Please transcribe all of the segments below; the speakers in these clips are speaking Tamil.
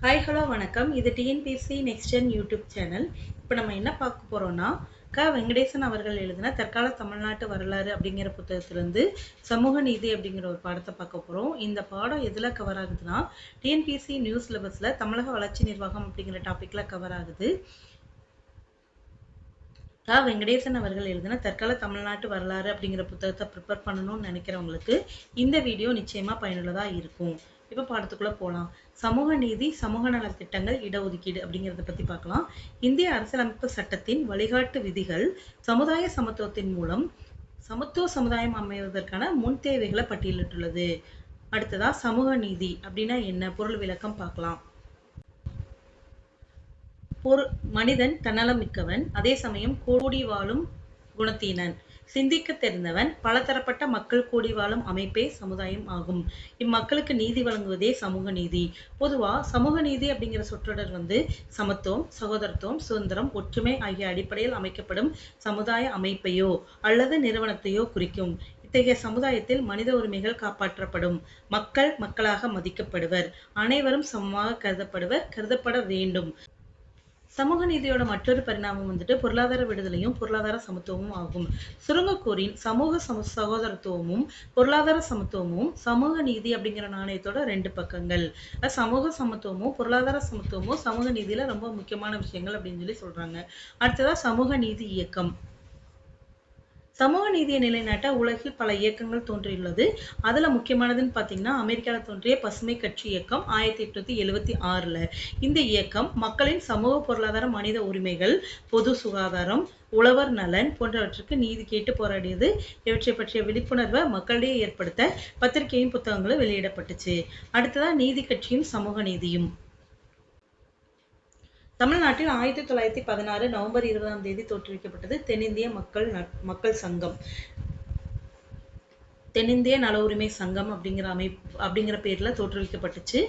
ஹாய் ஹலோ வணக்கம். இது TNPSC next gen YouTube channel. இப்போ நம்ம என்ன பார்க்க போறோம்னா, வெங்கடேசன் அவர்கள் எழுதின தற்கால தமிழ்நாட்டு வரலாறு அப்படிங்கிற புத்தகத்திலிருந்து சமூக நீதி அப்படிங்கிற ஒரு பாடத்தை பார்க்க போறோம். இந்த பாடம் எதில் கவர் ஆகுதுன்னா, டிஎன்பிஎஸ்சி நியூஸ் சிலபஸில் தமிழக வளர்ச்சி நிர்வாகம் அப்படிங்கிற டாப்பிக்ல கவர் ஆகுது. வெங்கடேசன் அவர்கள் எழுதின தற்கால தமிழ்நாட்டு வரலாறு அப்படிங்கிற புத்தகத்தை ப்ரிப்பேர் பண்ணணும்னு நினைக்கிறவங்களுக்கு இந்த வீடியோ நிச்சயமா பயனுள்ளதாக இருக்கும். இப்போ பாடத்துக்குள்ள போகலாம். சமூக நீதி, சமூக நலத்திட்டங்கள், இடஒதுக்கீடு அப்படிங்கிறத பத்தி பார்க்கலாம். இந்திய அரசியலமைப்பு சட்டத்தின் வழிகாட்டு விதிகள் சமுதாய சமத்துவத்தின் மூலம் சமத்துவ சமுதாயம் அமைவதற்கான முன் தேவைகளை பட்டியலிட்டுள்ளது. அடுத்ததா சமூக நீதி அப்படின்னா என்ன, பொருள் விளக்கம் பார்க்கலாம். மனிதன் தன்னலம் மிக்கவன், அதே சமயம் கூடி வாழும் குணத்தீனன், சிந்திக்க தெரிந்தவன், பலதரப்பட்ட மக்கள் கூடி வாழும் அமைப்பே சமுதாயம் ஆகும். இம்மக்களுக்கு நீதி வழங்குவதே சமூக நீதி. பொதுவா சமூக நீதி அப்படிங்கிற சொற்றொடர் சமத்துவம், சகோதரத்துவம், சுதந்திரம், ஒற்றுமை ஆகிய அடிப்படையில் அமைக்கப்படும் சமுதாய அமைப்பையோ அல்லது நிறுவனத்தையோ குறிக்கும். இத்தகைய சமுதாயத்தில் மனித உரிமைகள் காப்பாற்றப்படும், மக்கள் மக்களாக மதிக்கப்படுவர், அனைவரும் சமமாக கருதப்பட வேண்டும். சமூக நீதியோட மற்றொரு பரிணாமம் பொருளாதார விடுதலையும் பொருளாதார சமத்துவமும் ஆகும். சுருங்கக்கூறின் சமூக சகோதரத்துவமும் பொருளாதார சமத்துவமும் சமூக நீதி அப்படிங்கிற நாணயத்தோட ரெண்டு பக்கங்கள். சமூக சமத்துவமும் பொருளாதார சமத்துவமும் சமூக நீதியில ரொம்ப முக்கியமான விஷயங்கள் அப்படின்னு சொல்றாங்க. அடுத்ததா சமூக நீதி இயக்கம். சமூக நீதியை நிலைநாட்ட உலகில் பல இயக்கங்கள் தோன்றியுள்ளது. அதுல முக்கியமானதுன்னு பாத்தீங்கன்னா, அமெரிக்காவில் தோன்றிய பசுமை கட்சி இயக்கம் 1876. இந்த இயக்கம் மக்களின் சமூக பொருளாதார மனித உரிமைகள், பொது சுகாதாரம், உழவர் நலன் போன்றவற்றுக்கு நீதி கேட்டு போராடியது. இவற்றை பற்றிய விழிப்புணர்வை மக்களிடையே ஏற்படுத்த பத்திரிகையும் புத்தகங்களும் வெளியிடப்பட்டுச்சு. அடுத்ததா நீதி கட்சியும் சமூக நீதியும். தமிழ்நாட்டில் 1916 நவம்பர் 20 தோற்றுவிக்கப்பட்டது தென்னிந்திய மக்கள் சங்கம். தென்னிந்திய நல உரிமை சங்கம் அப்படிங்கிற பேர்ல தோற்றுவிக்கப்பட்டுச்சு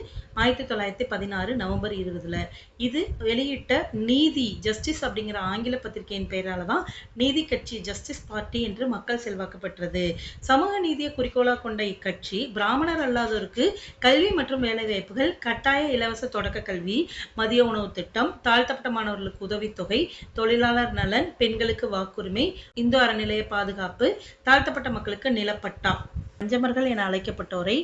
1916 நவம்பர் 20. இது வெளியிட்ட நீதி, ஜஸ்டிஸ் அப்படிங்கிற ஆங்கில பத்திரிகையின் பெயராலதான் நீதி கட்சி, ஜஸ்டிஸ் பார்ட்டி என்று மக்கள் செல்வாக்கப்பட்டது. சமூக நீதியை குறிக்கோளா கொண்ட இக்கட்சி பிராமணர் அல்லாதோருக்கு கல்வி மற்றும் வேலை வாய்ப்புகள், கட்டாய இலவச தொடக்க கல்வி, மதிய உணவு திட்டம், தாழ்த்தப்பட்ட மாணவர்களுக்கு உதவித்தொகை, தொழிலாளர் நலன், பெண்களுக்கு வாக்குரிமை, இந்து அறநிலைய பாதுகாப்பு, தாழ்த்தப்பட்ட மக்களுக்கு நிலப்பட்டா, பஞ்சமர்கள் என அழைக்கப்பட்டோரை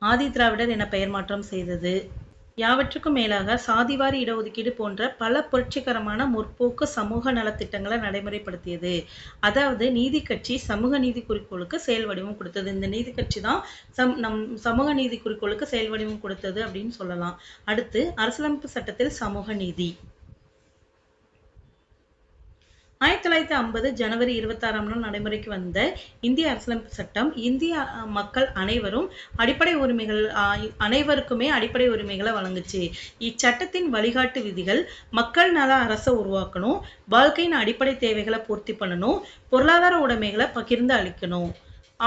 ஆதி திராவிடர் என பெயர் மாற்றம் செய்தது. யாவற்றுக்கும் மேலாக சாதிவாரி இடஒதுக்கீடு போன்ற பல புரட்சிகரமான முற்போக்கு சமூக நலத்திட்டங்களை நடைமுறைப்படுத்தியது. அதாவது நீதி கட்சி சமூக நீதி குறிக்கோளுக்கு செயல் வடிவம் கொடுத்தது. இந்த நீதி கட்சி தான் நம் சமூக நீதி குறிக்கோளுக்கு செயல் வடிவம் கொடுத்தது அப்படின்னு சொல்லலாம். அடுத்து அரசியலமைப்பு சட்டத்தில் சமூக நீதி. 1950 ஜனவரி 26 நடைமுறைக்கு வந்த இந்திய அரசியலமைப்பு சட்டம் இந்திய மக்கள் அனைவருக்குமே அடிப்படை உரிமைகளை வழங்குச்சு. இச்சட்டத்தின் வழிகாட்டு விதிகள் மக்கள் நல அரசை உருவாக்கணும், வாழ்க்கையின் அடிப்படை தேவைகளை பூர்த்தி பண்ணணும், பொருளாதார உடைமைகளை பகிர்ந்து அளிக்கணும்,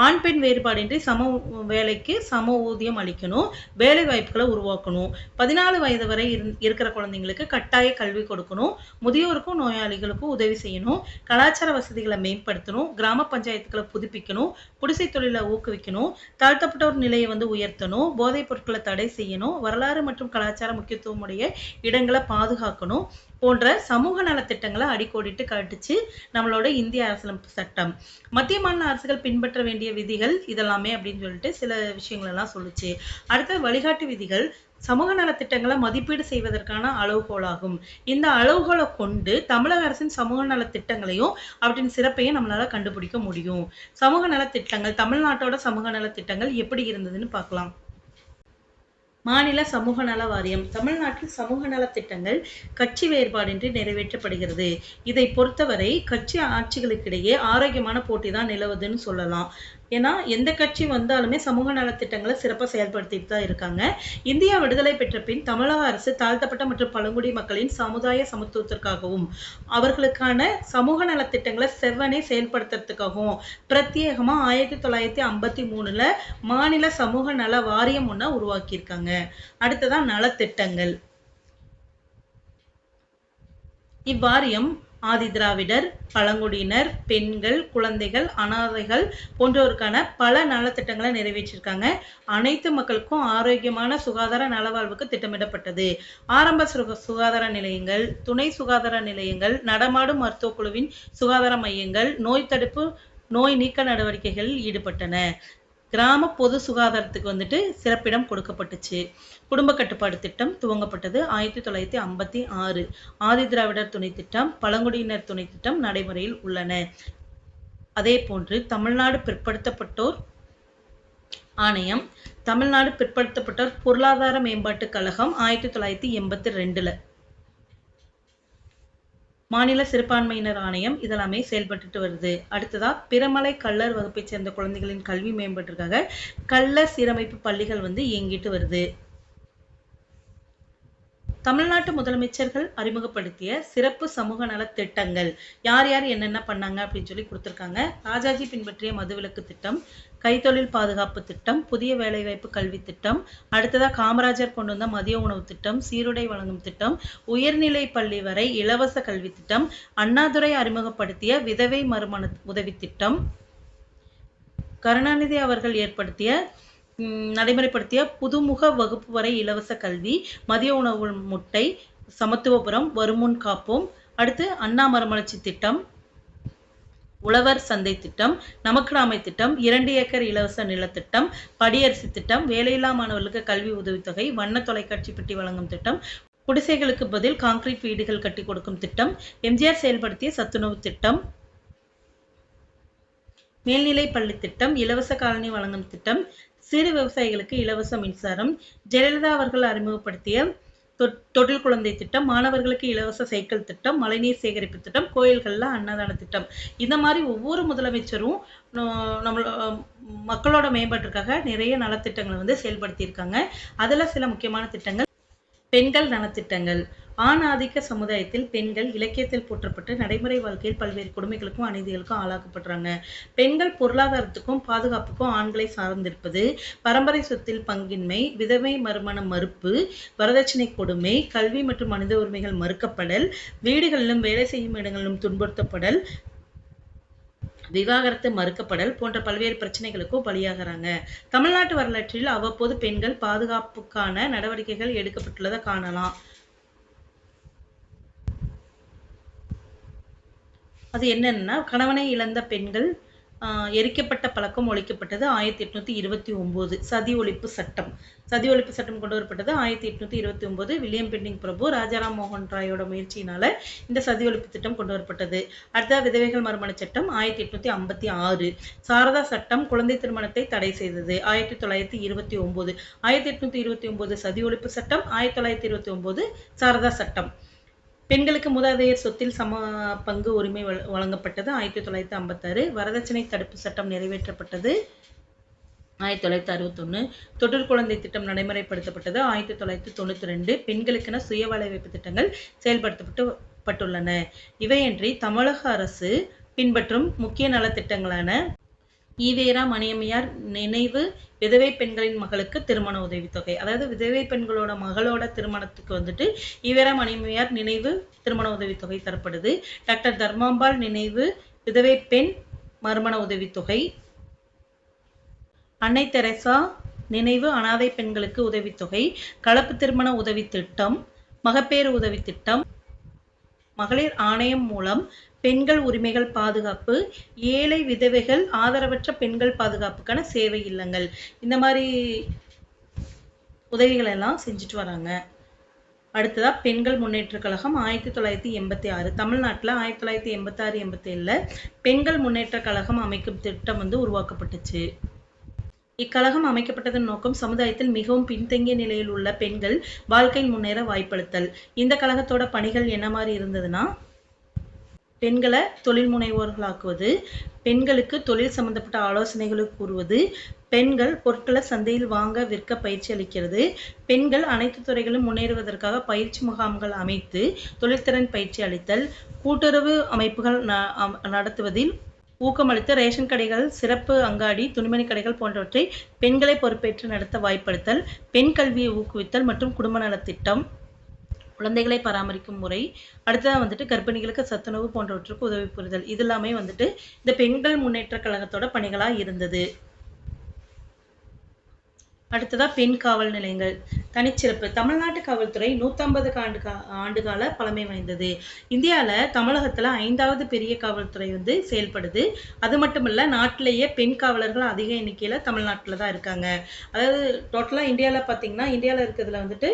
ஆண் பெண் வேறுபாடின்றி சம வேலைக்கு சம ஊதியம் அளிக்கணும், வேலை வாய்ப்புகளை உருவாக்கணும், 14 வயது வரை இருக்கிற குழந்தைங்களுக்கு கட்டாய கல்வி கொடுக்கணும், முதியோருக்கும் நோயாளிகளுக்கும் உதவி செய்யணும், கலாச்சார வசதிகளை மேம்படுத்தணும், கிராம பஞ்சாயத்துக்களை புதுப்பிக்கணும், குடிசை தொழிலை ஊக்குவிக்கணும், தாழ்த்தப்பட்டோர் நிலையை உயர்த்தணும், போதைப் பொருட்களை தடை செய்யணும், வரலாறு மற்றும் கலாச்சார முக்கியத்துவமுடைய இடங்களை பாதுகாக்கணும் போன்ற சமூக நலத்திட்டங்களை அடிக்கோடிட்டு காட்டுச்சு நம்மளோட இந்திய அரசியலமைப்பு சட்டம். மத்திய மாநில அரசுகள் பின்பற்ற வேண்டிய விதிகள் இதெல்லாமே அப்படின்னு சொல்லிட்டு சில விஷயங்கள் எல்லாம் சொல்லுச்சு. அடுத்த வழிகாட்டு விதிகள் சமூக நலத்திட்டங்களை மதிப்பீடு செய்வதற்கான அளவுகோலாகும். இந்த அளவுகோலை கொண்டு தமிழக அரசின் சமூக நலத்திட்டங்களையும் அவற்றின் சிறப்பையும் நம்மளால கண்டுபிடிக்க முடியும். சமூக நலத்திட்டங்கள், தமிழ்நாட்டோட சமூக நலத்திட்டங்கள் எப்படி இருந்ததுன்னு பார்க்கலாம். மாநில சமூக நல வாரியம். தமிழ்நாட்டில் சமூக நலத்திட்டங்கள் கட்சி வேறுபாடின்றி நிறைவேற்றப்படுகிறது. இதை பொறுத்தவரை கட்சி ஆட்சிகளுக்கிடையே ஆரோக்கியமான போட்டி தான் நிலவுதுன்னு சொல்லலாம். ஏன்னா எந்த கட்சி வந்தாலுமே சமூக நலத்திட்டங்களை சிறப்பாக செயல்படுத்திட்டு தான் இருக்காங்க. இந்தியா விடுதலை பெற்ற பின் தமிழக அரசு தாழ்த்தப்பட்ட மற்றும் பழங்குடி மக்களின் சமுதாய சமத்துவத்திற்காகவும் அவர்களுக்கான சமூக நலத்திட்டங்களை செவ்வனே செயல்படுத்துறதுக்காகவும் பிரத்யேகமா 1953 மாநில சமூக நல வாரியம் ஒன்றை உருவாக்கியிருக்காங்க. அடுத்ததான் நலத்திட்டங்கள். இவ்வாரியம் ஆதி திராவிடர், பழங்குடியினர், பெண்கள், குழந்தைகள், அனாதைகள் போன்றோருக்கான பல நலத்திட்டங்களை நிறைவேற்றியிருக்காங்க. அனைத்து மக்களுக்கும் ஆரோக்கியமான சுகாதார நலவாழ்வுக்கு திட்டமிடப்பட்டது. ஆரம்ப சுகாதார நிலையங்கள், துணை சுகாதார நிலையங்கள், நடமாடும் மருத்துவக் குழுவின் சுகாதார மையங்கள் நோய் தடுப்பு, நோய் நீக்க நடவடிக்கைகளில் ஈடுபட்டன. கிராம பொது சுகாதாரத்துக்கு சிறப்பிடம் கொடுக்கப்பட்டுச்சு. குடும்ப கட்டுப்பாடு திட்டம் துவங்கப்பட்டது 1956. ஆதி திராவிடர் துணை திட்டம், பழங்குடியினர் துணை திட்டம் நடைமுறையில் உள்ளன. அதே போன்று தமிழ்நாடு பிற்படுத்தப்பட்டோர் ஆணையம், தமிழ்நாடு பிற்படுத்தப்பட்டோர் பொருளாதார மேம்பாட்டுக் கழகம் 1982. மாநில சிறுபான்மையினர் ஆணையம் இதெல்லாமே செயல்பட்டு வருது. அடுத்ததா பிறமலை கள்ளர் வகுப்பை சேர்ந்த குழந்தைகளின் கல்வி மேம்பாட்டிற்காக கள்ளர் சீரமைப்பு பள்ளிகள் இயங்கிட்டு வருது. தமிழ்நாட்டு முதலமைச்சர்கள் அறிமுகப்படுத்திய சிறப்பு சமூக நல திட்டங்கள் யார் யார் என்னென்ன பண்ணாங்க அப்படின்னு சொல்லி கொடுத்துருக்காங்க. ராஜாஜி பின்பற்றிய மதுவிலக்கு திட்டம், கைத்தொழில் பாதுகாப்பு திட்டம், புதிய வேலைவாய்ப்பு கல்வி திட்டம், அடுத்ததா காமராஜர் கொண்டு வந்த மதிய உணவு திட்டம், சீருடை வழங்கும் திட்டம், உயர்நிலை பள்ளி வரை இலவச கல்வி திட்டம், அண்ணாதுரை அறிமுகப்படுத்திய விதவை மறுமண உதவி திட்டம், கருணாநிதி அவர்கள் நடைமுறைப்படுத்திய புதுமுக வகுப்பு வரை இலவச கல்வி, மதிய உணவு முட்டை, சமத்துவபுரம், வருமுன் காப்போம், அடுத்து அண்ணா மறுமலர்ச்சி திட்டம், உழவர் சந்தை திட்டம், நமக்கு நாமை திட்டம், 2 ஏக்கர் இலவச நிலத்திட்டம், படியரசி திட்டம், வேலையில்லா மாணவர்களுக்கு கல்வி உதவித்தொகை, வண்ண தொலைக்காட்சி பெட்டி வழங்கும் திட்டம், குடிசைகளுக்கு பதில் கான்கிரீட் வீடுகள் கட்டி கொடுக்கும் திட்டம், எம்ஜிஆர் செயல்படுத்திய சத்துணவு திட்டம், மேல்நிலை பள்ளி திட்டம், இலவச காலனி வழங்கும் திட்டம், சிறு விவசாயிகளுக்கு இலவச மின்சாரம், ஜெயலலிதா அவர்கள் அறிமுகப்படுத்திய தொட்டில் குழந்தை திட்டம், மாணவர்களுக்கு இலவச சைக்கிள் திட்டம், மழைநீர் சேகரிப்பு திட்டம், கோயில்கள்ல அன்னதான திட்டம். இந்த மாதிரி ஒவ்வொரு முதலமைச்சரும் மக்களோட மேம்பாட்டிற்காக நிறைய நலத்திட்டங்களை செயல்படுத்தியிருக்காங்க. அதுல சில முக்கியமான திட்டங்கள் பெண்கள் நலத்திட்டங்கள். ஆண் ஆதிக்க சமுதாயத்தில் பெண்கள் இலக்கியத்தில் போற்றப்பட்டு நடைமுறை வாழ்க்கையில் பல்வேறு கொடுமைகளுக்கும் அநீதிகளுக்கும் ஆளாக்கப்படுறாங்க. பெண்கள் பொருளாதாரத்துக்கும் பாதுகாப்புக்கும் ஆண்களை சார்ந்திருப்பது, பரம்பரை சொத்தில் பங்கின்மை, விதவை மறுமண மறுப்பு, வரதட்சணை கொடுமை, கல்வி மற்றும் மனித உரிமைகள் மறுக்கப்படல், வீடுகளிலும் வேலை செய்யும் இடங்களிலும் துன்புறுத்தப்படல், விவாகரத்து மறுக்கப்படல் போன்ற பல்வேறு பிரச்சனைகளுக்கும் பலியாகிறாங்க. தமிழ்நாட்டு வரலாற்றில் அவ்வப்போது பெண்கள் பாதுகாப்புக்கான நடவடிக்கைகள் எடுக்கப்பட்டுள்ளதை காணலாம். அது என்னன்னா, கணவனை இழந்த பெண்கள் எரிக்கப்பட்ட பழக்கம் ஒழிக்கப்பட்டது 1829. சதி ஒழிப்பு சட்டம் கொண்டு வரப்பட்டது 1829. வில்லியம் பெண்டிங் பிரபு, ராஜாராம் மோகன் ராயோட முயற்சியினால இந்த சதி ஒழிப்பு திட்டம் கொண்டு வரப்பட்டது. அடுத்த விதவைகள் மறுமண சட்டம் 1856. சாரதா சட்டம் குழந்தை திருமணத்தை தடை செய்தது 1929. 1829 சதி ஒழிப்பு சட்டம், 1929 சாரதா சட்டம். பெண்களுக்கு மூதாதையர் சொத்தில் சம பங்கு உரிமை வழங்கப்பட்டது 1956. வரதட்சணை தடுப்பு சட்டம் நிறைவேற்றப்பட்டது 1961. தொட்டில் குழந்தை திட்டம் நடைமுறைப்படுத்தப்பட்டது 1992. பெண்களுக்கென சுய வேலைவாய்ப்பு திட்டங்கள் செயல்படுத்தப்பட்டுள்ளன. இவையன்றி தமிழக அரசு பின்பற்றும் முக்கிய நலத்திட்டங்களான ஈவேரா மணியம்மையார் நினைவு விதவை பெண்களின் மகளுக்கு திருமண உதவித்தொகை, அதாவது விதவை பெண்களோட மகளோட திருமணத்துக்கு ஈவேரா மணியம்மையார் நினைவு திருமண உதவித்தொகை தரப்படுது. டாக்டர் தர்மாம்பாள் நினைவு விதவை பெண் மறுமண உதவித்தொகை, அன்னை தெரசா நினைவு அனாதை பெண்களுக்கு உதவித்தொகை, கலப்பு திருமண உதவி திட்டம், மகப்பேறு உதவி திட்டம், மகளிர் ஆணையம் மூலம் பெண்கள் உரிமைகள் பாதுகாப்பு, ஏழை விதவைகள் ஆதரவற்ற பெண்கள் பாதுகாப்புக்கான சேவை இல்லங்கள், இந்த மாதிரி உதவிகள் எல்லாம் செஞ்சுட்டு வராங்க. அடுத்ததா பெண்கள் முன்னேற்ற கழகம் 1986. தமிழ்நாட்டில் 1986-87 பெண்கள் முன்னேற்ற கழகம் அமைக்கும் திட்டம் உருவாக்கப்பட்டுச்சு. இக்கழகம் அமைக்கப்பட்டதன் நோக்கம் சமுதாயத்தில் மிகவும் பின்தங்கிய நிலையில் உள்ள பெண்கள் வாழ்க்கையில் முன்னேற வாய்ப்பளித்தல். இந்த கழகத்தோட பணிகள் என்ன மாதிரி இருந்ததுன்னா, பெண்களை தொழில் முனைவோர்களாக்குவது, பெண்களுக்கு தொழில் சம்பந்தப்பட்ட ஆலோசனைகளை கூறுவது, பெண்கள் பொருட்களை சந்தையில் வாங்க விற்க பயிற்சி அளிக்கிறது, பெண்கள் அனைத்து துறைகளும் முன்னேறுவதற்காக பயிற்சி முகாம்கள் அமைத்து தொழில்திறன் பயிற்சி அளித்தல், கூட்டுறவு அமைப்புகள் நடத்துவதில் ஊக்கமளித்து ரேஷன் கடைகள், சிறப்பு அங்காடி, துணிமணி கடைகள் போன்றவற்றை பெண்களை பொறுப்பேற்று நடத்த வாய்ப்படுத்தல், பெண் கல்வியை ஊக்குவித்தல் மற்றும் குடும்ப நலத்திட்டம், குழந்தைகளை பராமரிக்கும் முறை, அடுத்ததா வந்துட்டு கர்ப்பிணிகளுக்கு சத்துணவு போன்றவற்றுக்கு உதவி புரிதல். இது எல்லாமே வந்துட்டு இந்த பெண்கள் முன்னேற்ற கழகத்தோட பணிகளா இருந்தது. அடுத்ததா பெண் காவல் நிலையங்கள். தனிச்சிறப்பு. தமிழ்நாட்டு காவல்துறை 150 ஆண்டுகால பழமை வாய்ந்தது. இந்தியால தமிழகத்துல 5வது பெரிய காவல்துறை செயல்படுது. அது மட்டுமல்ல, நாட்டிலேயே பெண் காவலர்கள் அதிக எண்ணிக்கையில தமிழ்நாட்டுல தான் இருக்காங்க. அதாவது டோட்டலா இந்தியால பார்த்தீங்கன்னா, இந்தியால இருக்கிறதுல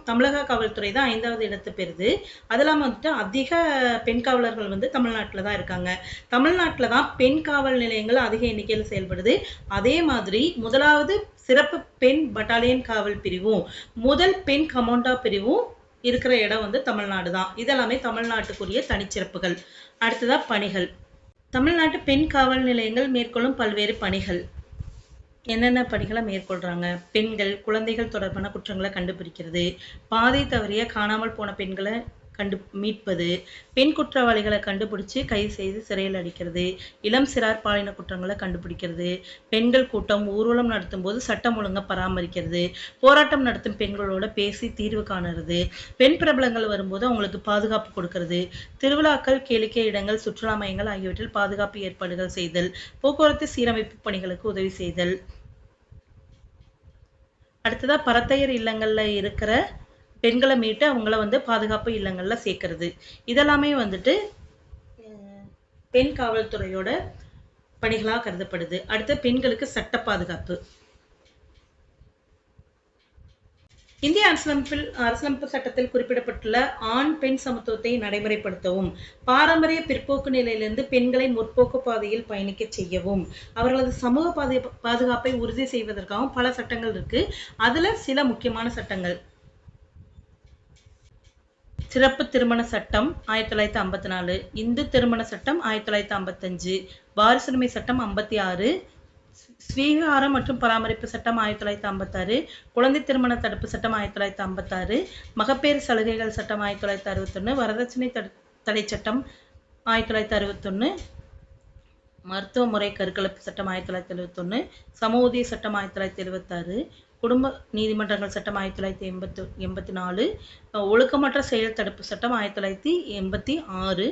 தமிழக காவல்துறை தான் 5வது இடத்தை பெறுது. அது இல்லாம அதிக பெண் காவலர்கள் தமிழ்நாட்டுல தான் இருக்காங்க. தமிழ்நாட்டுல தான் பெண் காவல் நிலையங்கள் அதிக எண்ணிக்கையில செயல்படுது. அதே மாதிரி முதலாவது சிறப்பு பெண் பட்டாலியன் காவல் பிரிவும், முதல் பெண் கமாண்டோ பிரிவும் இருக்கிற இடம் தமிழ்நாடு தான். இதெல்லாமே தமிழ்நாட்டுக்குரிய தனிச்சிறப்புகள். அடுத்ததா பணிகள். தமிழ்நாட்டு பெண் காவல் நிலையங்கள் மேற்கொள்ளும் பல்வேறு பணிகள். என்னென்ன பணிகளை மேற்கொள்றாங்க? பெண்கள், குழந்தைகள் தொடர்பான குற்றங்களை கண்டுபிடிக்கிறது, பாதை தவறிய காணாமல் போன பெண்களை மீட்பது, பெண் குற்றவாளிகளை கண்டுபிடிச்சு கைது செய்து சிறையில் அடைக்கிறது, இளம் சிறார் பாலின குற்றங்களை கண்டுபிடிக்கிறது, பெண்கள் கூட்டம் ஊர்வலம் நடத்தும் போது சட்டம் ஒழுங்கை பராமரிக்கிறது, போராட்டம் நடத்தும் பெண்களோட பேசி தீர்வு காணுறது, பெண் பிரபலங்கள் வரும்போது அவங்களுக்கு பாதுகாப்பு கொடுக்கிறது, திருவிழாக்கள், கேளிக்கை இடங்கள், சுற்றுலா மையங்கள் ஆகியவற்றில் பாதுகாப்பு ஏற்பாடுகள் செய்தல், போக்குவரத்து சீரமைப்பு பணிகளுக்கு உதவி செய்தல். அடுத்ததா பரத்தையர் இல்லங்கள்ல இருக்கிற பெண்களை மீட்டு அவங்கள பாதுகாப்பு இல்லங்கள்ல சேர்க்கிறது. இதெல்லாமே பெண் காவல்துறையோட பணிகளா கருதப்படுது. அடுத்து பெண்களுக்கு சட்ட பாதுகாப்பு. இந்திய அரசியலமைப்பு சட்டத்தில் குறிப்பிடப்பட்டுள்ள ஆண் பெண் சமத்துவத்தை நடைமுறைப்படுத்தவும், பாரம்பரிய பிற்போக்கு நிலையிலிருந்து பெண்களை முற்போக்கு பாதையில் பயணிக்க செய்யவும், அவர்களது சமூக பாதுகாப்பை உறுதி செய்வதற்காகவும் பல சட்டங்கள் இருக்கு. அதுல சில முக்கியமான சட்டங்கள்: சிறப்பு திருமண சட்டம் 1954, இந்து திருமண சட்டம் 1955, வாரிசுரிமை சட்டம் 56, ஸ்வீகாரம் மற்றும் பராமரிப்பு சட்டம் 1956, குழந்தை திருமண தடுப்பு சட்டம் 1956, மகப்பேறு சலுகைகள் சட்டம் 1961, வரதட்சணை தடை சட்டம் 1961, மருத்துவ முறை கருக்கலைப்பு சட்டம் 1971, சம ஊதிய சட்டம் 1976, குடும்ப நீதிமன்றங்கள் சட்டம் 1984, ஒழுக்கமற்ற செயல் தடுப்பு சட்டம் 1986,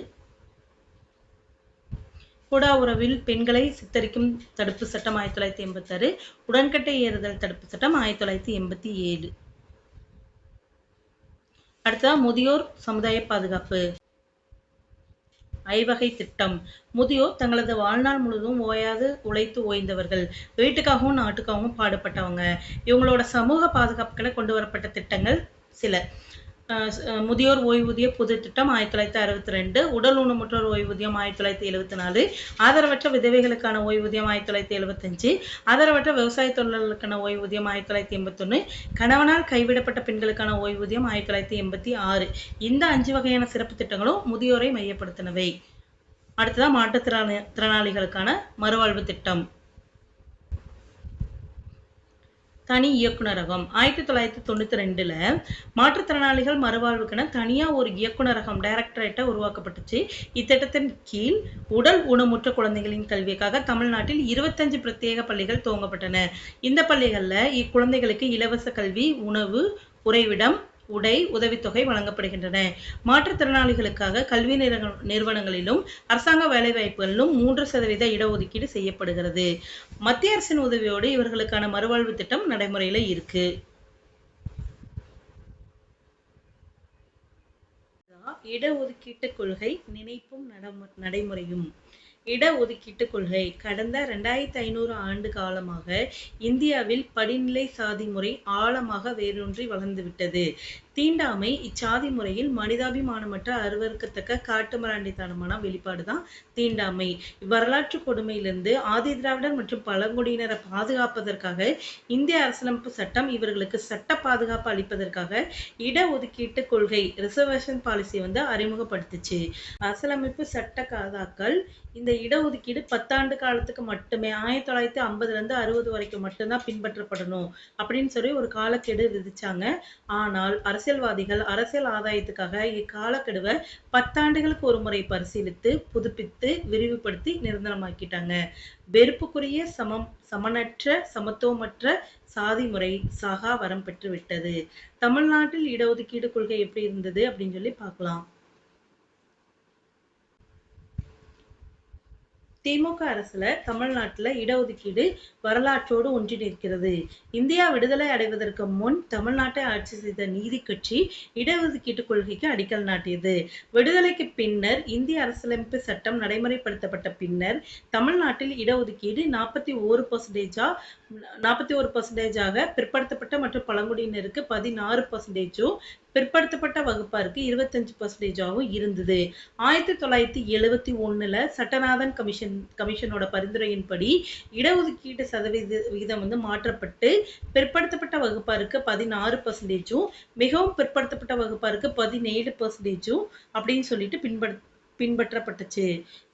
குடா உறவில் பெண்களை சித்தரிக்கும் தடுப்பு சட்டம் 1986, உடன்கட்டை ஏறுதல் தடுப்பு சட்டம் 1987. அடுத்ததா முதியோர் சமுதாய பாதுகாப்பு. ஐவகை திட்டம். முதியோர் தங்களது வாழ்நாள் முழுவதும் ஓயாது உழைத்து ஓய்ந்தவர்கள், வீட்டுக்காகவும் நாட்டுக்காகவும் பாடுபட்டவங்க. இவங்களோட சமூக பாதுகாப்புகளை கொண்டு வரப்பட்ட திட்டங்கள் சில: முதியோர் ஓய்வூதிய பொது திட்டம் 1962, உடல் ஊனமுற்றோர் ஓய்வூதியம் 1974, ஆதரவற்ற விதவைகளுக்கான ஓய்வூதியம் 1975, ஆதரவற்ற விவசாய தொழிலாளர்களுக்கான ஓய்வூதியம் 1981, கணவனால் கைவிடப்பட்ட பெண்களுக்கான ஓய்வூதியம் 1986. இந்த 5 வகையான சிறப்பு திட்டங்களும் முதியோரை மையப்படுத்தினவை. அடுத்ததான் மாற்றுத்திறனாளிகளுக்கான மறுவாழ்வு திட்டம். தனி இயக்குனரகம். 1992ல மாற்றுத்திறனாளிகள் மறுவாழ்வுக்கென தனியா ஒரு இயக்குனரகம் டைரக்டரேட்டை உருவாக்கப்பட்டுச்சு. இத்திட்டத்தின் கீழ் உடல் ஊனமுற்ற குழந்தைகளின் கல்விக்காக தமிழ்நாட்டில் 25 பிரத்யேக பள்ளிகள் துவங்கப்பட்டன. இந்த பள்ளிகள்ல இக்குழந்தைகளுக்கு இலவச கல்வி, உணவு, உறைவிடம், உடை, உதவித்தொகை வழங்கப்படுகின்றன. மாற்றுத்திறனாளிகளுக்காக கல்வி நிறுவனங்களிலும் அரசாங்க வேலைவாய்ப்புகளிலும் 3% இடஒதுக்கீடு செய்யப்படுகிறது. மத்திய அரசின் உதவியோடு இவர்களுக்கான மறுவாழ்வு திட்டம் நடைமுறையில இருக்கு. இடஒதுக்கீட்டு கொள்கை நினைப்பும் நடைமுறையும். இடஒதுக்கீட்டு கொள்கை கடந்த 2500 ஆண்டு காலமாக இந்தியாவில் படிநிலை சாதி முறை ஆழமாக வேரூன்றி வளர்ந்துவிட்டது. தீண்டாமை இச்சாதி முறையில் மனிதாபிமானமற்ற அருவருக்கத்தக்க காட்டுமிராண்டித்தனமான வெளிப்பாடுதான் தீண்டாமை. வரலாற்று கொடுமையிலிருந்து ஆதி திராவிடர் மற்றும் பழங்குடியினரை பாதுகாப்பதற்காக இந்திய அரசியலமைப்பு சட்டம் இவர்களுக்கு சட்ட பாதுகாப்பு அளிப்பதற்காக இடஒதுக்கீட்டு கொள்கை ரிசர்வேஷன் பாலிசி அறிமுகப்படுத்துச்சு. அரசியலமைப்பு சட்ட காதாக்கள் இந்த இடஒதுக்கீடு 10 ஆண்டு காலத்துக்கு மட்டுமே 1950லேருந்து 60 வரைக்கும் மட்டும்தான் பின்பற்றப்படணும் அப்படின்னு சொல்லி ஒரு காலக்கெடு விதிச்சாங்க. ஆனால் அரசியல்வாதிகள் அரசியல் ஆதாயத்துக்காக இக்காலக்கெடுவை 10 ஆண்டுகளுக்கு ஒரு முறை பரிசீலித்து புதுப்பித்து விரிவுபடுத்தி நிரந்தரமாக்கிட்டாங்க. வெறுப்புக்குரிய சமனற்ற சமத்துவமற்ற சாதி முறை சாகா வரம் பெற்று விட்டது. தமிழ்நாட்டில் இடஒதுக்கீடு கொள்கை எப்படி இருந்தது அப்படின்னு சொல்லி பார்க்கலாம். திமுக அரசுல தமிழ்நாட்டுல இடஒதுக்கீடு வரலாற்றோடு ஒன்றி நிற்கிறது. இந்தியா விடுதலை அடைவதற்கு முன் தமிழ்நாட்டை ஆட்சி செய்த நீதி கட்சி இடஒதுக்கீட்டு கொள்கைக்கு அடிக்கல் நாட்டியது. விடுதலைக்கு பின்னர் இந்திய அரசியலமைப்பு சட்டம் நடைமுறைப்படுத்தப்பட்ட பின்னர் தமிழ்நாட்டில் இடஒதுக்கீடு 41% பிற்படுத்தப்பட்ட மற்றும் பழங்குடியினருக்கு 16%, பிற்படுத்தப்பட்ட வகுப்பாருக்கு 25% இருந்தது. 1971ல சட்டநாதன் கமிஷனோட பரிந்துரையின்படி இடஒதுக்கீட்டு விகிதம் மாற்றப்பட்டு பிற்படுத்தப்பட்ட வகுப்பாருக்கு 16%, மிகவும் பிற்படுத்தப்பட்ட வகுப்பாருக்கு 17% அப்படின்னு சொல்லிட்டு பின்பற்றப்பட்டுச்சு.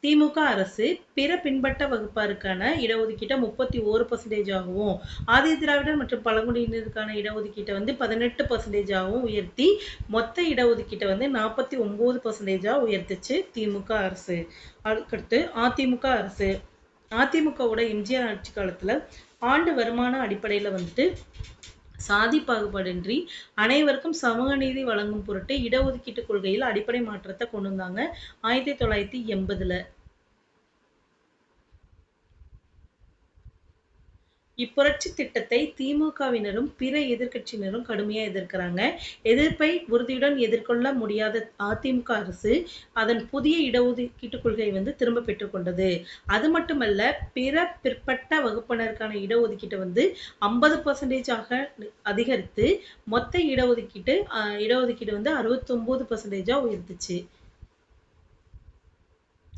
திமுக அரசு பிற பின்பற்ற வகுப்பாருக்கான இடஒதுக்கீட்டை 31%ஆகவும் ஆதி திராவிடர் மற்றும் பழங்குடியினருக்கான இடஒதுக்கீட்டை 18%ஆகவும் உயர்த்தி மொத்த இடஒதுக்கீட்டை 49%ஆ உயர்த்துச்சு திமுக அரசு. அதுக்கடுத்து அதிமுக அரசு. அதிமுகவோட எம்ஜிஆர் ஆட்சி காலத்துல ஆண்டு வருமான அடிப்படையில சாதி பாகுபாடின்றி அனைவருக்கும் சமூக நீதி வழங்கும் பொருட்டு இடஒதுக்கீட்டு கொள்கையில் அடிப்படை மாற்றத்தை கொண்டு வந்தாங்க 1980ல. இப்புரட்சி திட்டத்தை திமுகவினரும் பிற எதிர்க்கட்சியினரும் கடுமையா எதிர்க்கிறாங்க. எதிர்ப்பை உறுதியுடன் எதிர்கொள்ள முடியாத அதிமுக அரசு அதன் புதிய இடஒதுக்கீட்டு கொள்கையை திரும்ப பெற்றுக்கொண்டது. அது மட்டுமல்ல, பிற பிற்பட்ட வகுப்பினருக்கான இடஒதுக்கீட்டை 50%ஆக அதிகரித்து மொத்த இடஒதுக்கீடு 69%ஆ உயர்த்துச்சு.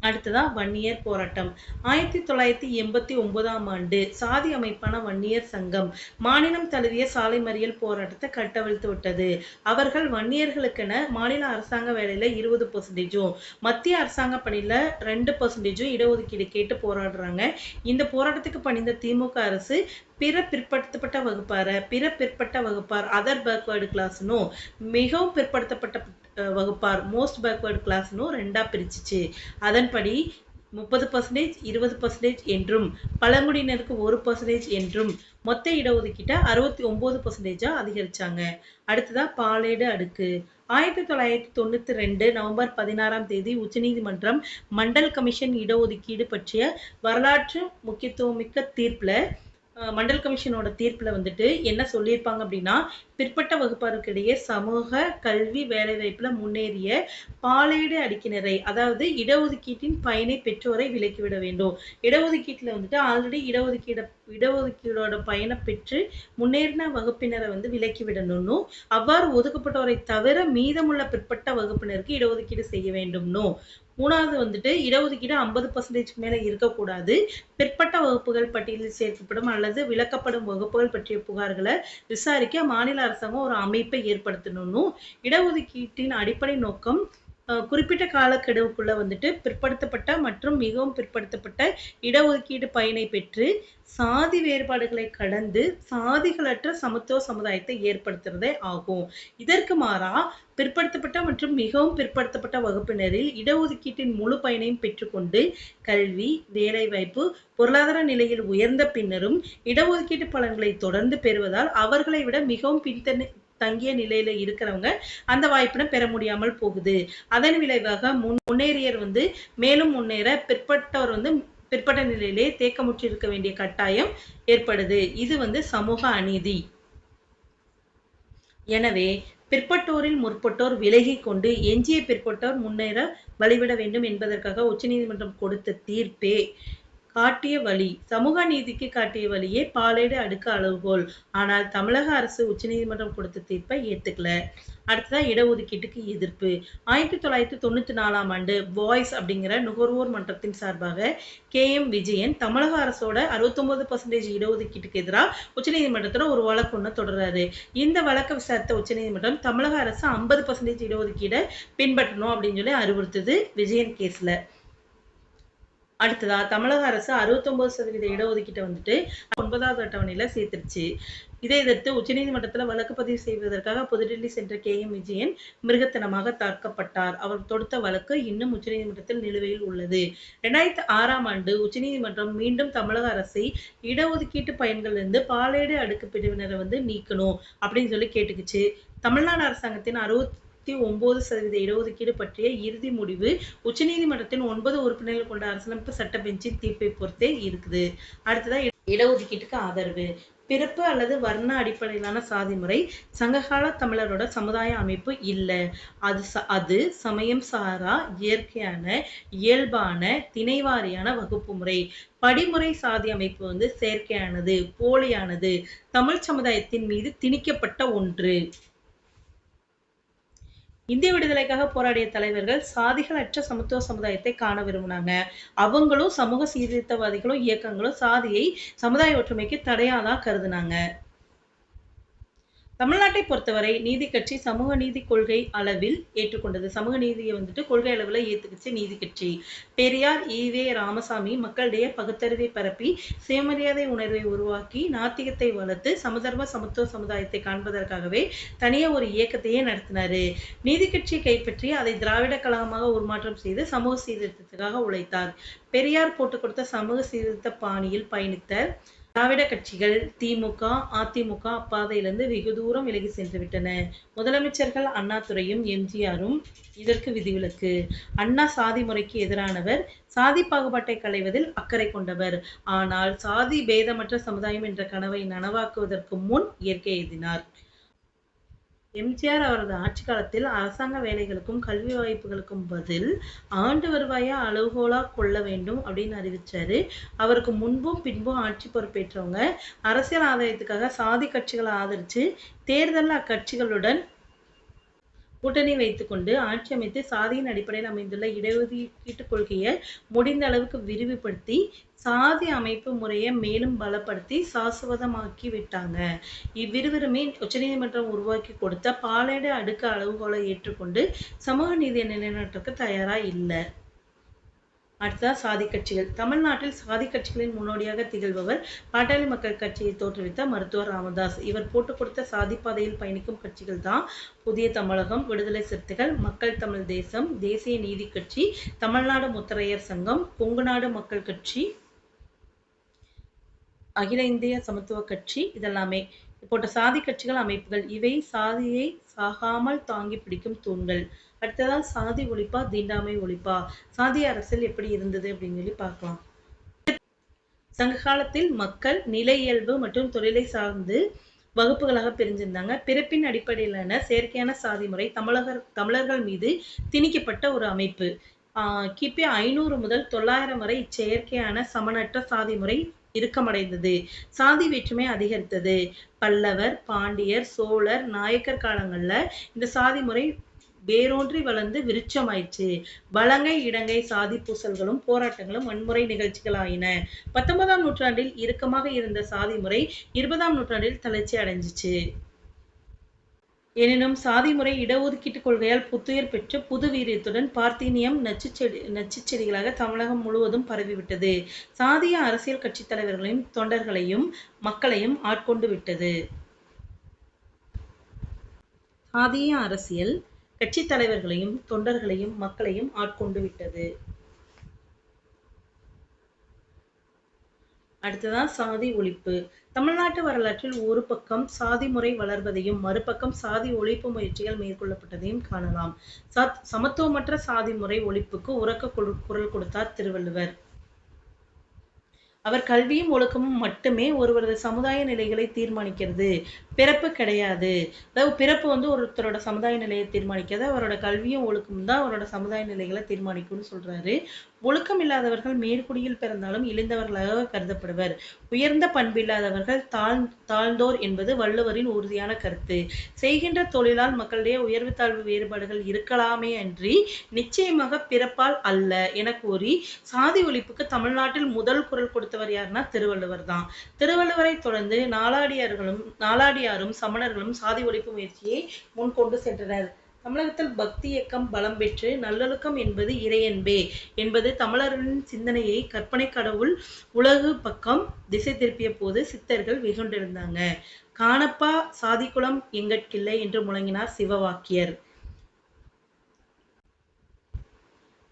அடுத்ததா வன்னியர் போராட்டம். 1989ஆம் ஆண்டு சாதி அமைப்பான வன்னியர் சங்கம் மாநிலம் தழுவிய சாலை மறியல் போராட்டத்தை கட்டவிழ்த்து விட்டது. அவர்கள் வன்னியர்களுக்கென மாநில அரசாங்க வேலையில 20%, மத்திய அரசாங்க பணியில 2% இடஒதுக்கீடு கேட்டு போராடுறாங்க. இந்த போராட்டத்துக்கு பணிந்த திமுக அரசு பிற பிற்படுத்தப்பட்ட வகுப்பார் அதர் பேக்வர்டு கிளாஸ்னும் மிகவும் பிற்படுத்தப்பட்ட வகுப்பார் மோஸ்ட் பேக்வர்டு கிளாஸ்னும் 2ஆ பிரிச்சுச்சு. அதன்படி 30%, 20% என்றும் பழங்குடியினருக்கு 1% என்றும் மொத்த இடஒதுக்கீட்டை 69%ஆ அதிகரிச்சாங்க. அடுத்ததா பாலேடு அடுக்கு. 1992 நவம்பர் 16ஆம் தேதி உச்சநீதிமன்றம் மண்டல் கமிஷன் இடஒதுக்கீடு பற்றிய வரலாற்று முக்கியத்துவமிக்க தீர்ப்புல மண்டல் கமிஷனோட தீர்ப்புல என்ன சொல்லியிருப்பாங்க அப்படின்னா, பிற்பட்ட வகுப்பாருக்கிடையே சமூக கல்வி வேலைவாய்ப்புல முன்னேறிய பாலேடு அடுக்கினரை, அதாவது இடஒதுக்கீட்டின் பயனை பெற்றோரை விலக்கிவிட வேண்டும். இடஒதுக்கீட்டுல ஆல்ரெடி இடஒதுக்கீடோட பயனை பெற்று முன்னேறின வகுப்பினரை விலக்கி விடணும்னு, அவ்வாறு ஒதுக்கப்பட்டோரை தவிர மீதமுள்ள பிற்பட்ட வகுப்பினருக்கு இடஒதுக்கீடு செய்ய வேண்டும்னு. மூணாவது இடஒதுக்கீடு 50% மேல இருக்கக்கூடாது. பிற்பட்ட வகுப்புகள் பட்டியலில் சேர்க்கப்படும் அல்லது விலக்கப்படும் வகுப்புகள் பற்றிய புகார்களை விசாரிக்க மாநில அரசாங்கம் ஒரு அமைப்பை ஏற்படுத்தணும்னு. இடஒதுக்கீட்டின் அடிப்படை நோக்கம் குறிப்பிட்ட காலக்கெடுவுக்குள்ள பிற்படுத்தப்பட்ட மற்றும் மிகவும் பிற்படுத்தப்பட்ட இடஒதுக்கீடு பயனை பெற்று சாதி வேறுபாடுகளை கடந்து சாதிகளற்ற சமத்துவ சமுதாயத்தை ஏற்படுத்துறதே ஆகும். இதற்கு மாறா பிற்படுத்தப்பட்ட மற்றும் மிகவும் பிற்படுத்தப்பட்ட வகுப்பினரில் இடஒதுக்கீட்டின் முழு பயனையும் பெற்றுக்கொண்டு கல்வி, வேலைவாய்ப்பு, பொருளாதார நிலையில் உயர்ந்த பின்னரும் இடஒதுக்கீட்டு பலன்களை தொடர்ந்து பெறுவதால் அவர்களை விட மிகவும் தங்கிய நிலையில இருக்கிறவங்க அந்த வாய்ப்பினை பெற முடியாமல் போகுது. அதன் விளைவாக முன்னேறியர் மேலும் முன்னேற பிற்பட்டவர் பிற்பட்ட நிலையிலே தேக்கமுற்று இருக்க வேண்டிய கட்டாயம் ஏற்படுது. இது சமூக அநீதி. எனவே பிற்பட்டோரில் முற்பட்டோர் விலகி கொண்டு எஞ்சிய பிற்பட்டோர் முன்னேற வழிவிட வேண்டும் என்பதற்காக உச்சநீதிமன்றம் கொடுத்த தீர்ப்பே காட்டிய வழி, சமூக நீதிக்கு காட்டிய வழியே பாலேடு அடுக்கு அளவுகோல். ஆனால் தமிழக அரசு உச்சநீதிமன்றம் கொடுத்த தீர்ப்பை ஏத்துக்கல. அடுத்ததான் இடஒதுக்கீட்டுக்கு எதிர்ப்பு. 1994ஆம் ஆண்டு வாய்ஸ் அப்படிங்கிற நுகர்வோர் மன்றத்தின் சார்பாக KM விஜயன் தமிழக அரசோட 69% இடஒதுக்கீட்டுக்கு எதிராக உச்சநீதிமன்றத்துல ஒரு வழக்கு ஒண்ணு தொடர்றாரு. இந்த வழக்கை விசாரித்த உச்சநீதிமன்றம் தமிழக அரசு 50% இடஒதுக்கீடை பின்பற்றணும் அப்படின்னு சொல்லி அறிவுறுத்துது விஜயன் கேஸ்ல. அடுத்ததா தமிழக அரசு 69% இடஒதுக்கீட்டை வந்துட்டு 9வது அட்டவணையில சேர்த்துருச்சு. இதை எதிர்த்து உச்சநீதிமன்றத்தில் வழக்கு பதிவு செய்வதற்காக புதுடில்லி சென்ற KM விஜயன் மிருகத்தனமாக தாக்கப்பட்டார். அவர் தொடுத்த வழக்கு இன்னும் உச்சநீதிமன்றத்தில் நிலுவையில் உள்ளது. 2006ஆம் ஆண்டு உச்சநீதிமன்றம் மீண்டும் தமிழக அரசை இடஒதுக்கீட்டு பயன்களிலிருந்து பாலேடு அடுக்கு பிரிவினரை நீக்கணும் அப்படின்னு சொல்லி கேட்டுக்குச்சு. தமிழ்நாடு அரசாங்கத்தின் 69% இடஒதுக்கீடு பற்றிய இறுதி முடிவு உச்சநீதிமன்றத்தின் 9 உறுப்பினர்கள் கொண்ட அரசியலமைப்பு சட்ட பெஞ்சின் தீர்ப்பை பொறுத்தே இருக்குது. அடுத்ததா இடஒதுக்கீட்டுக்கு ஆதரவு. பிறப்பு அல்லது வர்ண அடிப்படையிலான சாதி முறை சங்ககால தமிழரோட சமுதாய அமைப்பு இல்ல. அது சமயம் சாரா, இயற்கையான, இயல்பான, திணைவாரியான வகுப்பு முறை. படிமுறை சாதி அமைப்பு செயற்கையானது, போலியானது, தமிழ் சமுதாயத்தின் மீது திணிக்கப்பட்ட ஒன்று. இந்திய விடுதலைக்காக போராடிய தலைவர்கள் சாதிகள் அற்ற சமத்துவ சமுதாயத்தை காண விரும்பினாங்க. அவங்களும் சமூக சீர்திருத்தவாதிகளும் இயக்கங்களும் சாதியை சமுதாய ஒற்றுமைக்கு தடையாதான் கருதுனாங்க. தமிழ்நாட்டை பொறுத்தவரை நீதி கட்சி சமூக நீதி கொள்கை அளவில் ஏற்றுக்கொண்டது. சமூக நீதியை கொள்கை அளவில் ஏத்துக்குச்சு நீதி கட்சி. பெரியார் ஈவே ராமசாமி மக்களிடையே பகுத்தறிவை பரப்பி சுயமரியாதை உணர்வை உருவாக்கி நாத்திகத்தை வளர்த்து சமதர்ம சமத்துவ சமுதாயத்தை காண்பதற்காகவே தனியே ஒரு இயக்கத்தையே நடத்தினாரு. நீதி கட்சியை கைப்பற்றி அதை திராவிட கழகமாக உருமாற்றம் செய்து சமூக சீர்திருத்தத்துக்காக உழைத்தார். பெரியார் போட்டுக் கொடுத்த சமூக சீர்திருத்த பாணியில் பயணித்த திராவிட கட்சிகள் திமுக, அதிமுக அப்பாதையிலிருந்து வெகு தூரம் விலகி சென்று விட்டன. முதலமைச்சர்கள் அண்ணாதுரையும் எம்ஜிஆரும் இதற்கு விதிவிலக்கு. அண்ணா சாதி முறைக்கு எதிரானவர், சாதி பாகுபாட்டை களைவதில் அக்கறை கொண்டவர். ஆனால் சாதி பேதமற்ற சமுதாயம் என்ற கனவை நனவாக்குவதற்கு முன் இயற்கை எழுதினார். எம்ஜிஆர் அவரது ஆட்சி காலத்தில் அரசாங்க வேலைகளுக்கும் கல்வி வாய்ப்புகளுக்கும் பதில் ஆண்டு வருவாயா அளவுகோலா கொள்ள வேண்டும் அப்படின்னு அறிவிச்சாரு. அவருக்கு முன்பும் பின்பும் ஆட்சி பொறுப்பேற்றவங்க அரசியல் ஆதாயத்துக்காக சாதி கட்சிகளை ஆதரிச்சு தேர்தலில் அக்கட்சிகளுடன் கூட்டணி வைத்துக்கொண்டு ஆட்சி அமைத்து சாதியின் அடிப்படையில் அமைந்துள்ள இடஒதுக்கீட்டு கொள்கையை முடிந்த அளவுக்கு விரிவுபடுத்தி சாதி அமைப்பு முறையை மேலும் பலப்படுத்தி சாசுவதமாக்கி விட்டாங்க. இவ்விருவருமே உச்சநீதிமன்றம் உருவாக்கி கொடுத்த பாலேடு அடுக்கு அளவுகோலை ஏற்றுக்கொண்டு சமூக நீதியை நிலைநாட்டுறதுக்கு தயாரா இல்லை. அடுத்ததா சாதி கட்சிகள். தமிழ்நாட்டில் சாதி கட்சிகளின் முன்னோடியாக திகழ்பவர் பாட்டாளி மக்கள் கட்சியை தோற்றுவித்த மருத்துவர் ராமதாஸ். இவர் போட்டுக் கொடுத்த சாதி பாதையில் பயணிக்கும் கட்சிகள் தான் புதிய தமிழகம், விடுதலை சிறுத்தைகள், மக்கள் தமிழ் தேசம், தேசிய நீதி கட்சி, தமிழ்நாடு முத்தரையர் சங்கம், கொங்குநாடு மக்கள் கட்சி, அகில இந்திய சமத்துவ கட்சி. இதெல்லாமே போட்ட சாதி கட்சிகள் அமைப்புகள். இவை சாதியை சாகாமல் தாங்கி பிடிக்கும் தூண்கள். அடுத்ததா சாதி ஒழிப்பா தீண்டாமை ஒழிப்பா, சாதி அரசியல் எப்படி இருந்தது அப்படின்னு சொல்லி பார்க்கலாம். சங்க காலத்தில் மக்கள் நில இயல்பு மற்றும் தொழிலை சார்ந்து வகுப்புகளாக பிரிஞ்சிருந்தாங்க. பிறப்பின் அடிப்படையிலான செயற்கையான சாதி முறை தமிழர்கள் மீது திணிக்கப்பட்ட ஒரு அமைப்பு. கிபி 500 முதல் 900 வரை இச்செயற்கையான சமனற்ற சாதி முறை இறுக்கமடைந்தது. சாதி வேற்றுமை அதிகரித்தது. பல்லவர், பாண்டியர், சோழர், நாயக்கர் காலங்கள்ல இந்த சாதி முறை வேரூன்றி வளர்ந்து விருட்சமாயிடுச்சு. வலங்கை இடங்கை சாதி பூசல்களும் போராட்டங்களும் வன்முறை நிகழ்ச்சிகளாயின. 19ஆம் நூற்றாண்டில் இறுக்கமாக இருந்த சாதி முறை 20ஆம் நூற்றாண்டில் தளர்ச்சி அடைஞ்சிச்சு. எனினும் சாதி முறை இடஒதுக்கீட்டு கொள்கையால் புத்துயிர் பெற்று புது வீரியத்துடன் பார்த்தீனியம் நச்சுச் செடிகளாக தமிழகம் முழுவதும் பரவிவிட்டது. சாதிய அரசியல் கட்சி தலைவர்களையும் தொண்டர்களையும் மக்களையும் ஆட்கொண்டு விட்டது. சாதிய அரசியல் கட்சி தலைவர்களையும் தொண்டர்களையும் மக்களையும் ஆட்கொண்டு விட்டது. அடுத்ததான் சாதி ஒழிப்பு. தமிழ்நாட்டு வரலாற்றில் ஒரு பக்கம் சாதி முறை வளர்வதையும் மறுபக்கம் சாதி ஒழிப்பு முயற்சிகள் மேற்கொள்ளப்பட்டதையும் காணலாம். சமத்துவமற்ற சாதி முறை ஒழிப்புக்கு உரக்க குரல் கொடுத்தார் திருவள்ளுவர். அவர் கல்வியும் ஒழுக்கமும் மட்டுமே ஒருவரது சமுதாய நிலைகளை தீர்மானிக்கிறது, பிறப்பு கிடையாது. அதாவது பிறப்பு ஒருத்தரோட சமுதாய நிலையை தீர்மானிக்காது, அவரோட கல்வியும் ஒழுக்கமும் தான் அவரோட சமுதாய நிலைகளை தீர்மானிக்கும்னு சொல்றாரு. ஒழுக்கம் இல்லாதவர்கள் மேற்குடியில் பிறந்தாலும் இழிந்தவர்களாக கருதப்படுவர். உயர்ந்த பண்பில்லாதவர்கள் தாழ்ந்தோர் என்பது வள்ளுவரின் உறுதியான கருத்து. செய்கின்ற தொழிலால் மக்களுடைய உயர்வு தாழ்வு வேறுபாடுகள் இருக்கலாமே அன்றி நிச்சயமாக பிறப்பால் அல்ல என கூறி சாதி ஒழிப்புக்கு தமிழ்நாட்டில் முதல் குரல் கொடுத்தவர் யாருன்னா திருவள்ளுவர் தான். திருவள்ளுவரை தொடர்ந்து நாலாடியாரும் சமணர்களும் சாதி ஒழிப்பு முயற்சியை முன்கொண்டு சென்றனர். தமிழகத்தில் பக்தி இயக்கம் பலம் பெற்று நல்லொழுக்கம் என்பது இறையன்பே என்பது தமிழர்களின் சிந்தனையை கற்பனை கடவுள் உலகு பக்கம் திசை திருப்பிய போது சித்தர்கள் வெகுண்டிருந்தாங்க. காணப்பா சாதிக்குளம் எங்கட்கில்லை என்று முழங்கினார் சிவவாக்கியர்.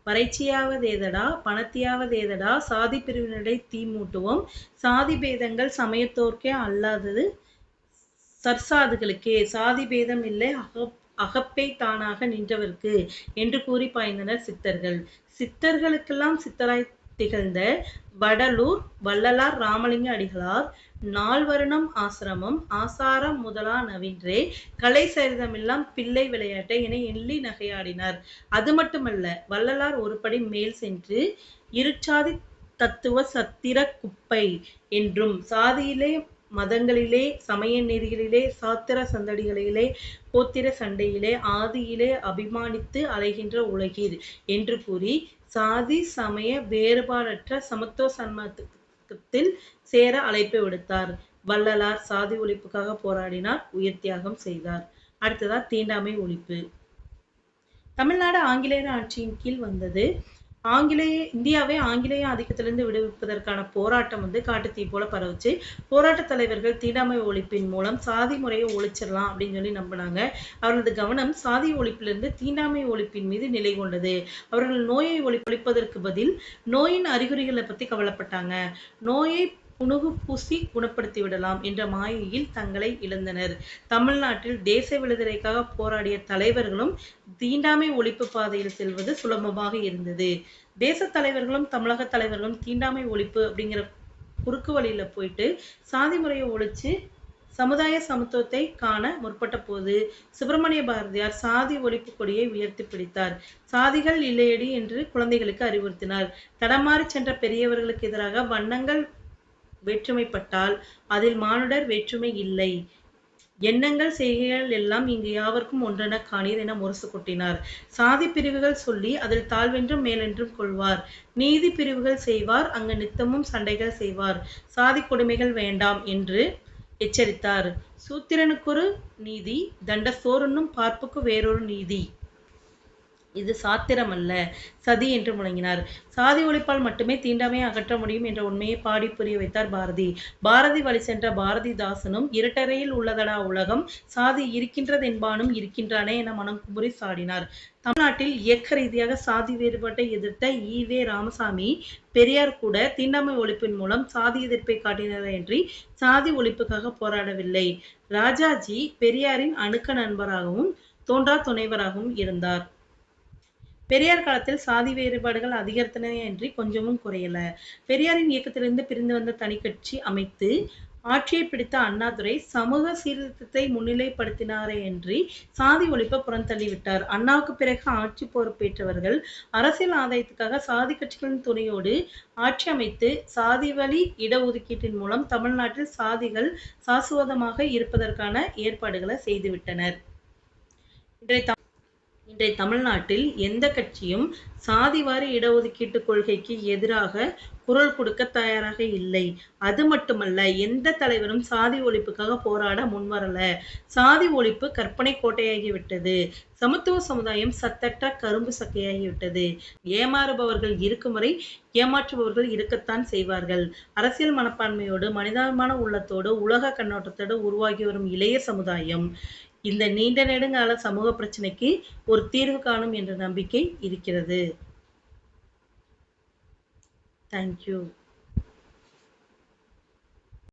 வரைச்சியாவதேதடா பணத்தியாவதேதடா சாதி பிரிவினரை தீமூட்டுவோம் சாதி பேதங்கள் சமயத்தோர்க்கே அல்லாதது சர்சாதுகளுக்கே சாதி பேதம் இல்லை அகப்பை தானாக நின்றவர்க்கு என்று கூறி பாய்ந்தனர் சித்தர்கள். சித்தர்களுக்கெல்லாம் சித்தராய் திகழ்ந்த வடலூர் வள்ளலார் ராமலிங்க அடிகளார் நால்வருணம் ஆசிரமம் ஆசாரம் முதலா நவின்றே கலை சரிதமெல்லாம் பிள்ளை விளையாட்டை என எள்ளி நகையாடினார். அது மட்டுமல்ல, வள்ளலார் ஒருபடி மேல் சென்று இருச்சாதி தத்துவ சத்திர குப்பை என்றும் சாதியிலே மதங்களிலே சமய நெறிகளிலே சாத்திர சந்தடிகளிலே கோத்திர சண்டையிலே ஆதியிலே அபிமானித்து அலைகின்ற உலகீர் என்று கூறி சாதி சமய வேறுபாடற்ற சமத்துவ சன்மார்க்கத்தில் சேர அழைப்பு விடுத்தார். வள்ளலார் சாதி ஒழிப்புக்காக போராடினார், உயிர் தியாகம் செய்தார். அடுத்ததா தீண்டாமை ஒழிப்பு. தமிழ்நாடு ஆங்கிலேயர் ஆட்சியின் கீழ் வந்தது. இந்தியாவை ஆங்கிலேய ஆதிக்கத்திலிருந்து விடுவிப்பதற்கான போராட்டம் காட்டுத்தீ போல பரவுச்சு. போராட்ட தலைவர்கள் தீண்டாமை ஒழிப்பின் மூலம் சாதி முறையை ஒழிச்சிடலாம் அப்படின்னு சொல்லி நம்பினாங்க. அவர்களது கவனம் சாதி ஒழிப்பிலிருந்து தீண்டாமை ஒழிப்பின் மீது நிலை கொண்டது. அவர்கள் நோயை ஒழிப்பதற்கு பதில் நோயின் அறிகுறிகளை பத்தி கவலைப்பட்டாங்க. நோயை புணுகு பூசி குணப்படுத்தி விடலாம் என்ற மாயையில் தங்களை இழந்தனர். தமிழ்நாட்டில் தேச விடுதலைக்காக போராடிய தலைவர்களும் தீண்டாமை ஒழிப்பு பாதையில் செல்வது சுலபமாக இருந்தது. தேச தலைவர்களும் தமிழக தலைவர்களும் தீண்டாமை ஒழிப்பு அப்படிங்கிற குறுக்கு வழியில போயிட்டு சாதி முறையை ஒழிச்சு சமுதாய சமத்துவத்தை காண முற்பட்ட போது சுப்பிரமணிய பாரதியார் சாதி ஒழிப்பு கொடியை உயர்த்தி பிடித்தார். சாதிகள் இல்லையடி என்று குழந்தைகளுக்கு அறிவுறுத்தினார். தடமாறி சென்ற பெரியவர்களுக்கு எதிராக வண்ணங்கள் வேற்றுமைப்பட்டால் அதில் மானுடர் வேற்றுமை இல்லை. எண்ணங்கள் செய்கைகள் எல்லாம் இங்கு யாவர்க்கும் ஒன்றென காணீர் என முரசு கொட்டினார். சாதி பிரிவுகள் சொல்லி அதில் தாழ்வென்றும் மேலென்றும் கொள்வார். நீதி பிரிவுகள் செய்வார், அங்கு நித்தமும் சண்டைகள் செய்வார். சாதி கொடுமைகள் வேண்டாம் என்று எச்சரித்தார். சூத்திரனுக்கொரு நீதி, தண்ட சோறுண்ணும் பார்ப்புக்கு வேறொரு நீதி. இது சாத்திரமல்ல, சதி என்று முழங்கினார். சாதி ஒழிப்பால் மட்டுமே தீண்டாமையை அகற்ற முடியும் என்ற உண்மையை பாடி புரிய வைத்தார் பாரதி. பாரதி வழி சென்ற பாரதிதாசனும் இருட்டறையில் உள்ளதடா உலகம், சாதி இருக்கின்றது என்பானும் இருக்கின்றானே என மனம் குமுறி சாடினார். தமிழ்நாட்டில் இயக்க ரீதியாக சாதி வேறுபாட்டை எதிர்த்த ஈ.வே. ராமசாமி பெரியார் கூட தீண்டாமை ஒழிப்பின் மூலம் சாதி எதிர்ப்பை காட்டினரன்றி சாதி ஒழிப்புக்காக போராடவில்லை. ராஜாஜி பெரியாரின் அணுக்க நண்பராகவும் தோன்றா துணைவராகவும் இருந்தார். பெரியார் காலத்தில் சாதி வேறுபாடுகள் அதிகரித்தன அன்றி கொஞ்சமும் குறையல. பெரியாரின் இயக்கத்திலிருந்து பிரிந்து வந்த தனி கட்சி அமைத்து ஆட்சியை பிடித்த அண்ணாதுரை சமூக சீர்திருத்தத்தை முன்னிலைப்படுத்தினாரேயன்றி சாதி ஒழிப்பை புறந்தள்ளிவிட்டார். அண்ணாவுக்கு பிறகு ஆட்சி பொறுப்பேற்றவர்கள் அரசியல் ஆதாயத்துக்காக சாதி கட்சிகளின் துணையோடு ஆட்சி அமைத்து சாதி வழி இடஒதுக்கீட்டின் மூலம் தமிழ்நாட்டில் சாதிகள் சாசுவதமாக இருப்பதற்கான ஏற்பாடுகளை செய்துவிட்டனர். இன்றைய தமிழ்நாட்டில் எந்த கட்சியும் சாதிவாரி இடஒதுக்கீட்டு கொள்கைக்கு எதிராக குரல் கொடுக்க தயாராக இல்லை. அது மட்டுமல்ல, எந்த தலைவரும் சாதி ஒழிப்புக்காக போராட முன்வரல. சாதி ஒழிப்பு கற்பனை கோட்டையாகிவிட்டது. சமத்துவ சமுதாயம் சத்தற்ற கரும்பு சக்கையாகிவிட்டது. ஏமாறுபவர்கள் இருக்கும் வரை ஏமாற்றுபவர்கள் இருக்கத்தான் செய்வார்கள். அரசியல் மனப்பான்மையோடு மனிதாபிமான உள்ளத்தோடு உலக கண்ணோட்டத்தோடு உருவாகி வரும் இளைய சமுதாயம் இந்த நீண்ட நெடுங்கால சமூக பிரச்சனைக்கு ஒரு தீர்வு காணும் என்ற நம்பிக்கை இருக்கிறது. தேங்க்யூ.